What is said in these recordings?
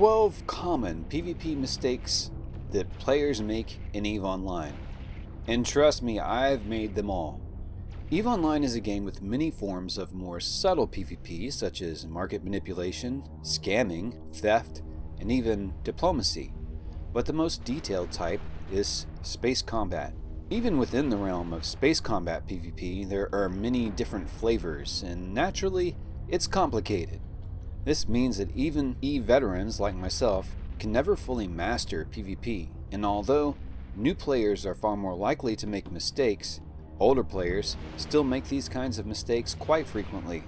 12 common PvP mistakes that players make in Eve Online. And trust me, I've made them all. Eve Online is a game with many forms of more subtle PvP, such as market manipulation, scamming, theft, and even diplomacy. But the most detailed type is space combat. Even within the realm of space combat PvP, there are many different flavors, and naturally, it's complicated. This means that even Eve veterans like myself can never fully master PvP, and although new players are far more likely to make mistakes, older players still make these kinds of mistakes quite frequently.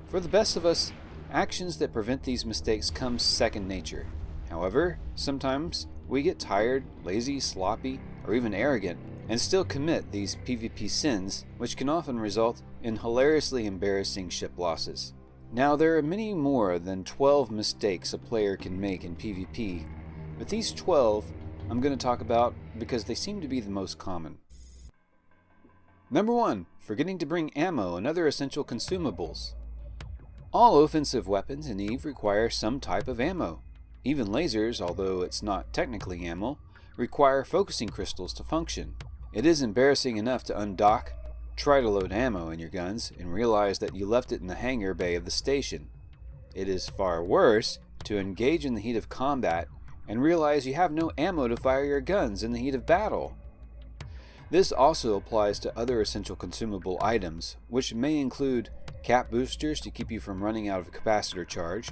For the best of us, actions that prevent these mistakes come second nature. However, sometimes we get tired, lazy, sloppy, or even arrogant and still commit these PvP sins, which can often result in hilariously embarrassing ship losses. Now, there are many more than 12 mistakes a player can make in PvP, but these 12 I'm going to talk about because they seem to be the most common. Number 1. Forgetting to bring ammo and other essential consumables. All offensive weapons in Eve require some type of ammo. Even lasers, although it's not technically ammo, require focusing crystals to function. It is embarrassing enough to undock, try to load ammo in your guns, and realize that you left it in the hangar bay of the station. It is far worse to engage in the heat of combat and realize you have no ammo to fire your guns in the heat of battle. This also applies to other essential consumable items, which may include cap boosters to keep you from running out of capacitor charge,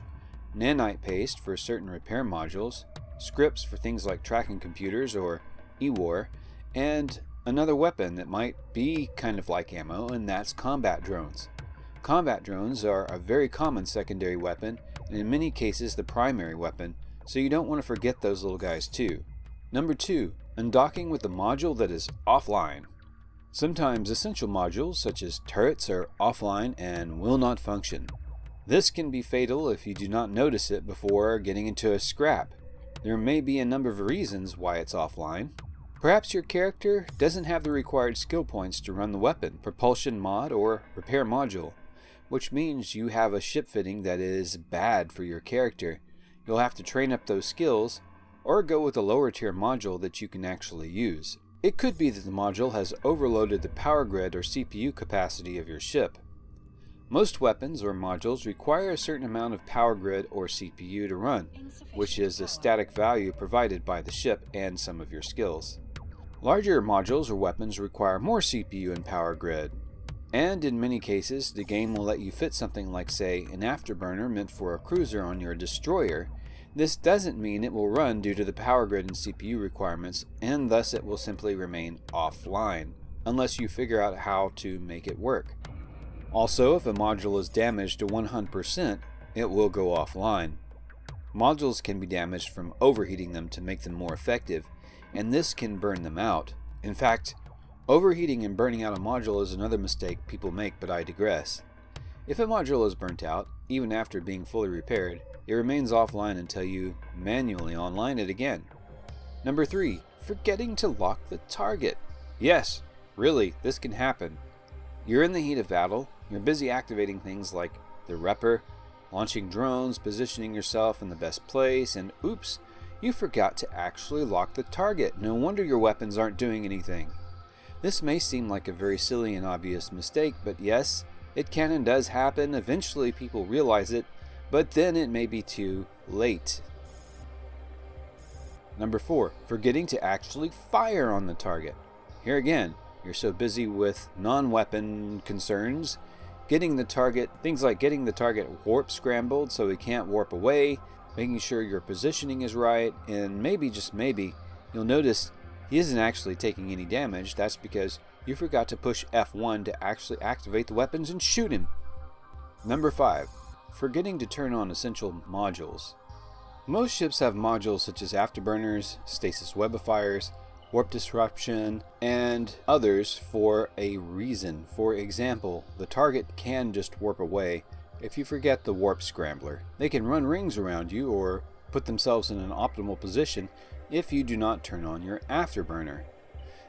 nanite paste for certain repair modules, scripts for things like tracking computers or e-war, and another weapon that might be kind of like ammo, and that's combat drones. Combat drones are a very common secondary weapon, and in many cases the primary weapon, so you don't want to forget those little guys too. Number 2. Undocking with a module that is offline. Sometimes essential modules such as turrets are offline and will not function. This can be fatal if you do not notice it before getting into a scrap. There may be a number of reasons why it's offline. Perhaps your character doesn't have the required skill points to run the weapon, propulsion mod, or repair module, which means you have a ship fitting that is bad for your character. You'll have to train up those skills, or go with a lower tier module that you can actually use. It could be that the module has overloaded the power grid or CPU capacity of your ship. Most weapons or modules require a certain amount of power grid or CPU to run, which is a static value provided by the ship and some of your skills. Larger modules or weapons require more CPU and power grid, and in many cases the game will let you fit something like, say, an afterburner meant for a cruiser on your destroyer. This doesn't mean it will run due to the power grid and CPU requirements, and thus it will simply remain offline, unless you figure out how to make it work. Also, if a module is damaged to 100%, it will go offline. Modules can be damaged from overheating them to make them more effective, and this can burn them out. In fact, overheating and burning out a module is another mistake people make, but I digress. If a module is burnt out, even after being fully repaired, it remains offline until you manually online it again. Number 3. Forgetting to lock the target. Yes, really, this can happen. You're in the heat of battle, you're busy activating things like the repper, launching drones, positioning yourself in the best place, and oops, you forgot to actually lock the target. No wonder your weapons aren't doing anything. This may seem like a very silly and obvious mistake, but yes, it can and does happen. Eventually people realize it, but then it may be too late. Number 4. Forgetting to actually fire on the target. Here again, you're so busy with non-weapon concerns, getting the target, things like getting the target warp scrambled so he can't warp away, making sure your positioning is right, and maybe, just maybe, you'll notice he isn't actually taking any damage. That's because you forgot to push F1 to actually activate the weapons and shoot him. Number 5. Forgetting to turn on essential modules. Most ships have modules such as afterburners, stasis webifiers, warp disruption, and others for a reason. For example, the target can just warp away if you forget the warp scrambler. They can run rings around you or put themselves in an optimal position if you do not turn on your afterburner.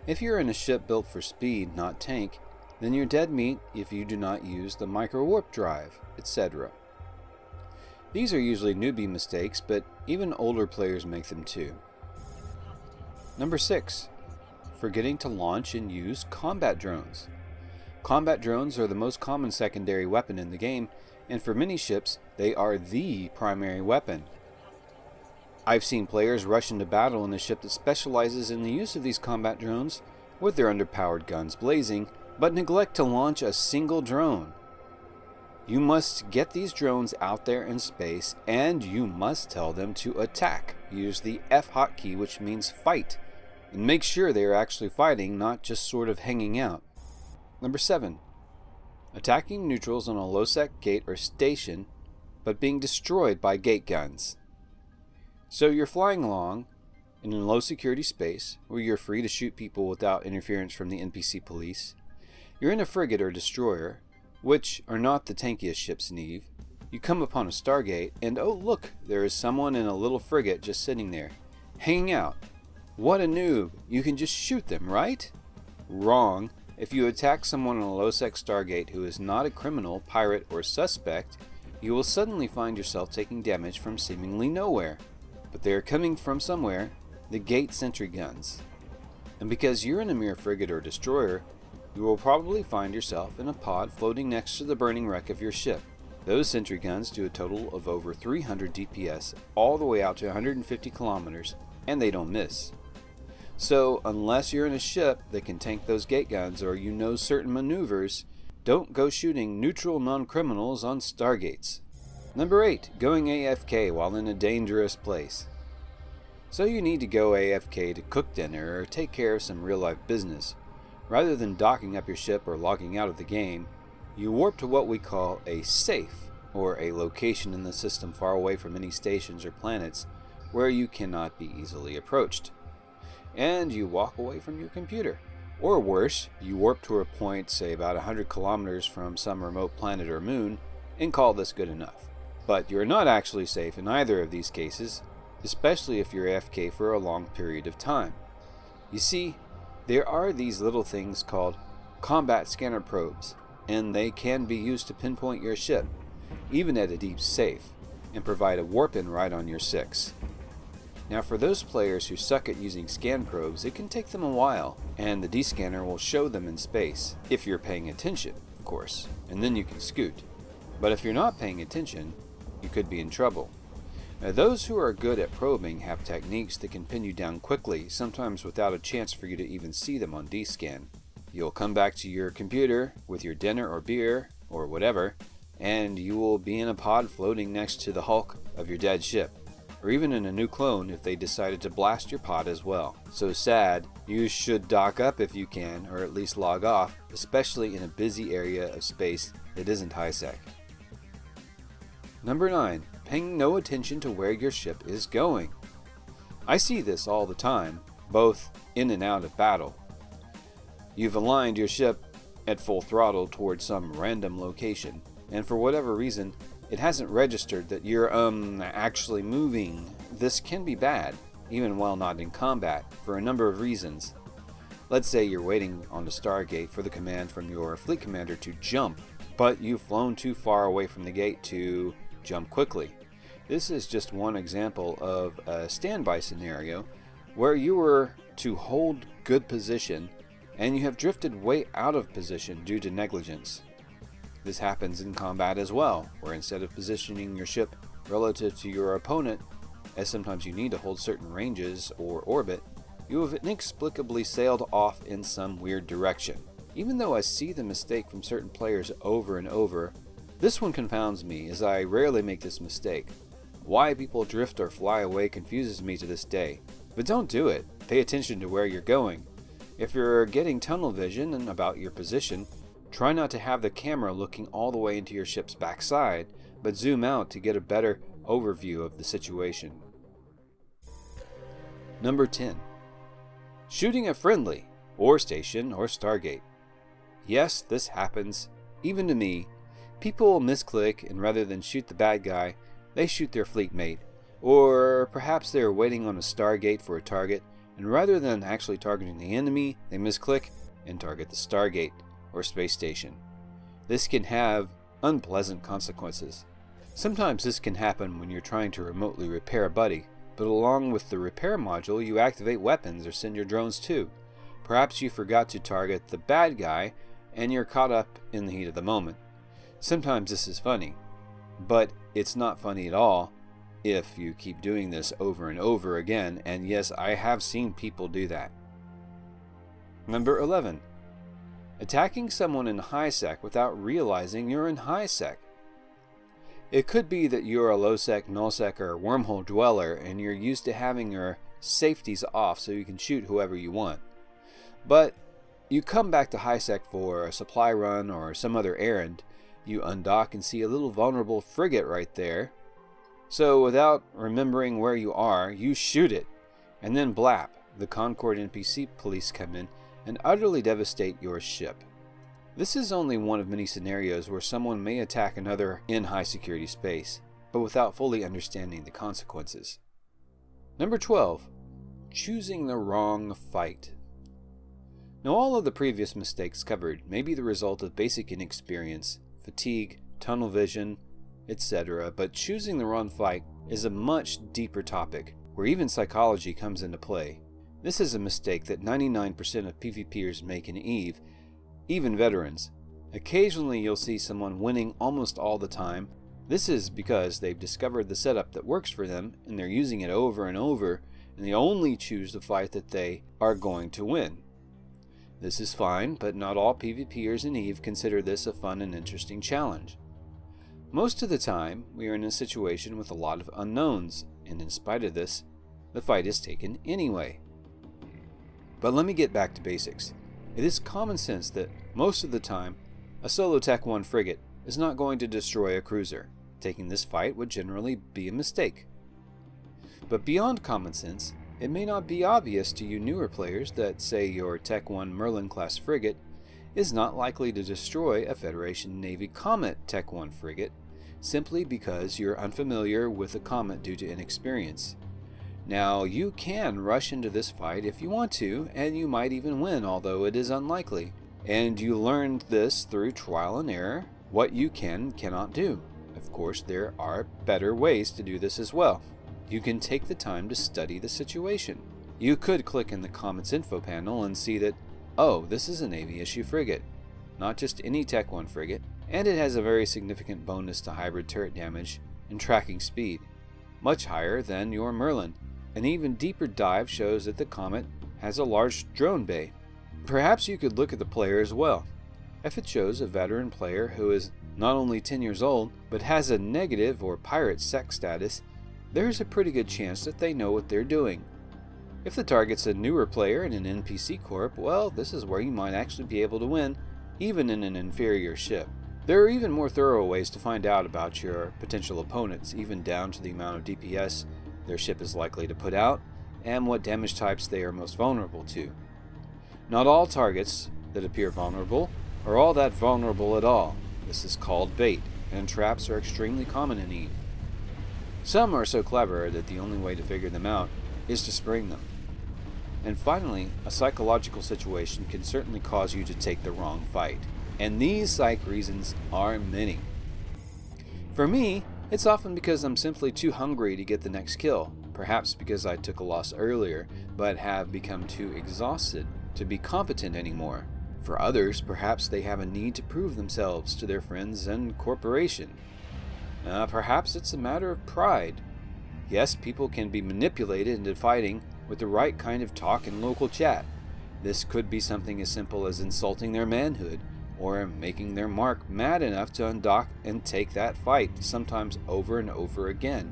If you're in a ship built for speed, not tank, then you're dead meat if you do not use the micro warp drive, etc. These are usually newbie mistakes, but even older players make them too. Number 6. Forgetting to launch and use combat drones. Combat drones are the most common secondary weapon in the game, and for many ships, they are the primary weapon. I've seen players rush into battle in a ship that specializes in the use of these combat drones, with their underpowered guns blazing, but neglect to launch a single drone. You must get these drones out there in space, and you must tell them to attack. Use the F hotkey, which means fight, and make sure they are actually fighting, not just sort of hanging out. Number 7. Attacking neutrals on a low-sec gate or station, but being destroyed by gate guns. So you're flying along in a low-security space, where you're free to shoot people without interference from the NPC police. You're in a frigate or destroyer, which are not the tankiest ships in Eve. You come upon a Stargate, and oh look, there is someone in a little frigate just sitting there, hanging out. What a noob! You can just shoot them, right? Wrong. If you attack someone on a low-sec Stargate who is not a criminal, pirate, or suspect, you will suddenly find yourself taking damage from seemingly nowhere. But they are coming from somewhere, the gate sentry guns. And because you're in a mere frigate or destroyer, you will probably find yourself in a pod floating next to the burning wreck of your ship. Those sentry guns do a total of over 300 DPS all the way out to 150 kilometers, and they don't miss. So unless you're in a ship that can tank those gate guns or you know certain maneuvers, don't go shooting neutral non-criminals on Stargates. Number 8. Going AFK while in a dangerous place. So you need to go AFK to cook dinner or take care of some real-life business. Rather than docking up your ship or logging out of the game, you warp to what we call a safe, or a location in the system far away from any stations or planets where you cannot be easily approached. And you walk away from your computer. Or worse, you warp to a point, say about 100 kilometers from some remote planet or moon, and call this good enough. But you're not actually safe in either of these cases, especially if you're AFK for a long period of time. You see, there are these little things called combat scanner probes, and they can be used to pinpoint your ship, even at a deep safe, and provide a warp-in right on your 6. Now for those players who suck at using scan probes, it can take them a while, and the D-scanner will show them in space, if you're paying attention, of course, and then you can scoot. But if you're not paying attention, you could be in trouble. Now, those who are good at probing have techniques that can pin you down quickly, sometimes without a chance for you to even see them on D-scan. You'll come back to your computer with your dinner or beer, or whatever, and you will be in a pod floating next to the hulk of your dead ship, or even in a new clone if they decided to blast your pod as well. So sad, you should dock up if you can, or at least log off, especially in a busy area of space that isn't high-sec. Number 9. Paying no attention to where your ship is going. I see this all the time, both in and out of battle. You've aligned your ship at full throttle towards some random location, and for whatever reason, it hasn't registered that you're actually moving. This can be bad, even while not in combat, for a number of reasons. Let's say you're waiting on the Stargate for the command from your fleet commander to jump, but you've flown too far away from the gate to jump quickly. This is just one example of a standby scenario where you were to hold good position and you have drifted way out of position due to negligence. This happens in combat as well, where instead of positioning your ship relative to your opponent, as sometimes you need to hold certain ranges or orbit, you have inexplicably sailed off in some weird direction. Even though I see the mistake from certain players over and over, this one confounds me, as I rarely make this mistake. Why people drift or fly away confuses me to this day. But don't do it. Pay attention to where you're going. If you're getting tunnel vision and about your position, try not to have the camera looking all the way into your ship's backside, but zoom out to get a better overview of the situation. Number 10. Shooting a friendly, or station, or Stargate. Yes, this happens, even to me. People will misclick, and rather than shoot the bad guy, they shoot their fleet mate. Or perhaps they are waiting on a Stargate for a target, and rather than actually targeting the enemy, they misclick and target the Stargate, or space station. This can have unpleasant consequences. Sometimes this can happen when you're trying to remotely repair a buddy, but along with the repair module you activate weapons or send your drones too. Perhaps you forgot to target the bad guy and you're caught up in the heat of the moment. Sometimes this is funny, but it's not funny at all if you keep doing this over and over again, and yes, I have seen people do that. Number 11. Attacking someone in high sec without realizing you're in high sec. It could be that you're a low sec, null sec, or wormhole dweller and you're used to having your safeties off so you can shoot whoever you want. But you come back to high sec for a supply run or some other errand, you undock and see a little vulnerable frigate right there. So without remembering where you are, you shoot it, and then blap, the Concord NPC police come in and utterly devastate your ship. This is only one of many scenarios where someone may attack another in high security space, but without fully understanding the consequences. Number 12. Choosing the wrong fight. Now, all of the previous mistakes covered may be the result of basic inexperience, fatigue, tunnel vision, etc., but choosing the wrong fight is a much deeper topic, where even psychology comes into play. This is a mistake that 99% of PvPers make in Eve, even veterans. Occasionally you'll see someone winning almost all the time. This is because they've discovered the setup that works for them, and they're using it over and over, and they only choose the fight that they are going to win. This is fine, but not all PvPers in Eve consider this a fun and interesting challenge. Most of the time, we are in a situation with a lot of unknowns, and in spite of this, the fight is taken anyway. But let me get back to basics. It is common sense that most of the time, a solo Tech 1 frigate is not going to destroy a cruiser. Taking this fight would generally be a mistake. But beyond common sense, it may not be obvious to you newer players that, say, your Tech 1 Merlin-class frigate is not likely to destroy a Federation Navy Comet Tech 1 frigate simply because you're unfamiliar with a Comet due to inexperience. Now, you can rush into this fight if you want to, and you might even win, although it is unlikely. And you learned this through trial and error, what you cannot do. Of course, there are better ways to do this as well. You can take the time to study the situation. You could click in the Comet's info panel and see that, oh, this is a Navy issue frigate, not just any Tech 1 frigate, and it has a very significant bonus to hybrid turret damage and tracking speed, much higher than your Merlin. An even deeper dive shows that the Comet has a large drone bay. Perhaps you could look at the player as well. If it shows a veteran player who is not only 10 years old, but has a negative or pirate sec status, there's a pretty good chance that they know what they're doing. If the target's a newer player in an NPC corp, well, this is where you might actually be able to win, even in an inferior ship. There are even more thorough ways to find out about your potential opponents, even down to the amount of DPS their ship is likely to put out, and what damage types they are most vulnerable to. Not all targets that appear vulnerable are all that vulnerable at all. This is called bait, and traps are extremely common in Eve. Some are so clever that the only way to figure them out is to spring them. And finally, a psychological situation can certainly cause you to take the wrong fight. And these psych reasons are many. For me, it's often because I'm simply too hungry to get the next kill, perhaps because I took a loss earlier, but have become too exhausted to be competent anymore. For others, perhaps they have a need to prove themselves to their friends and corporation. Perhaps it's a matter of pride. Yes, people can be manipulated into fighting with the right kind of talk in local chat. This could be something as simple as insulting their manhood, or making their mark mad enough to undock and take that fight, sometimes over and over again.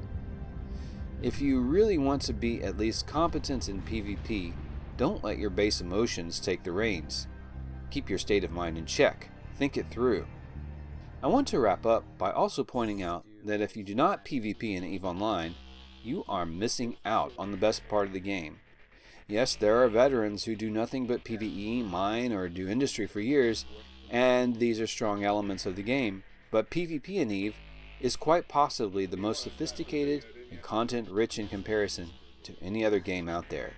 If you really want to be at least competent in PvP, don't let your base emotions take the reins. Keep your state of mind in check. Think it through. I want to wrap up by also pointing out that if you do not PvP in EVE Online, you are missing out on the best part of the game. Yes, there are veterans who do nothing but PvE, mine, or do industry for years, and these are strong elements of the game, but PvP in EVE is quite possibly the most sophisticated and content-rich in comparison to any other game out there.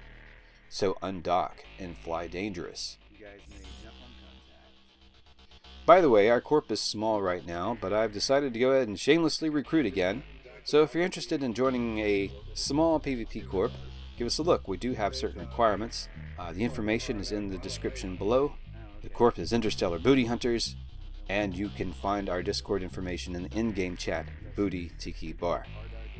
So undock and fly dangerous. By the way, our corp is small right now, but I've decided to go ahead and shamelessly recruit again. So if you're interested in joining a small PvP corp, give us a look. We do have certain requirements. The information is in the description below. The corp is Interstellar Booty Hunters, and you can find our Discord information in the in-game chat, Booty Tiki Bar.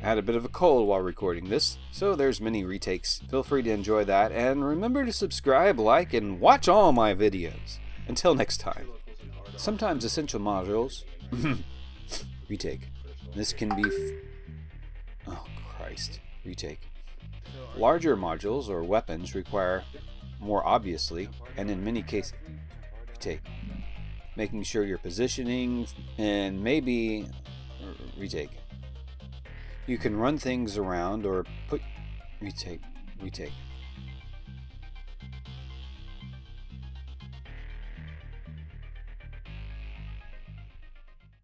I had a bit of a cold while recording this, so there's many retakes. Feel free to enjoy that, and remember to subscribe, like, and watch all my videos. Until next time. Sometimes essential modules... retake. This can be... oh, Christ. Retake. Larger modules or weapons require more obviously, and in many cases... retake. Making sure your positioning and maybe... retake. You can run things around or put... retake.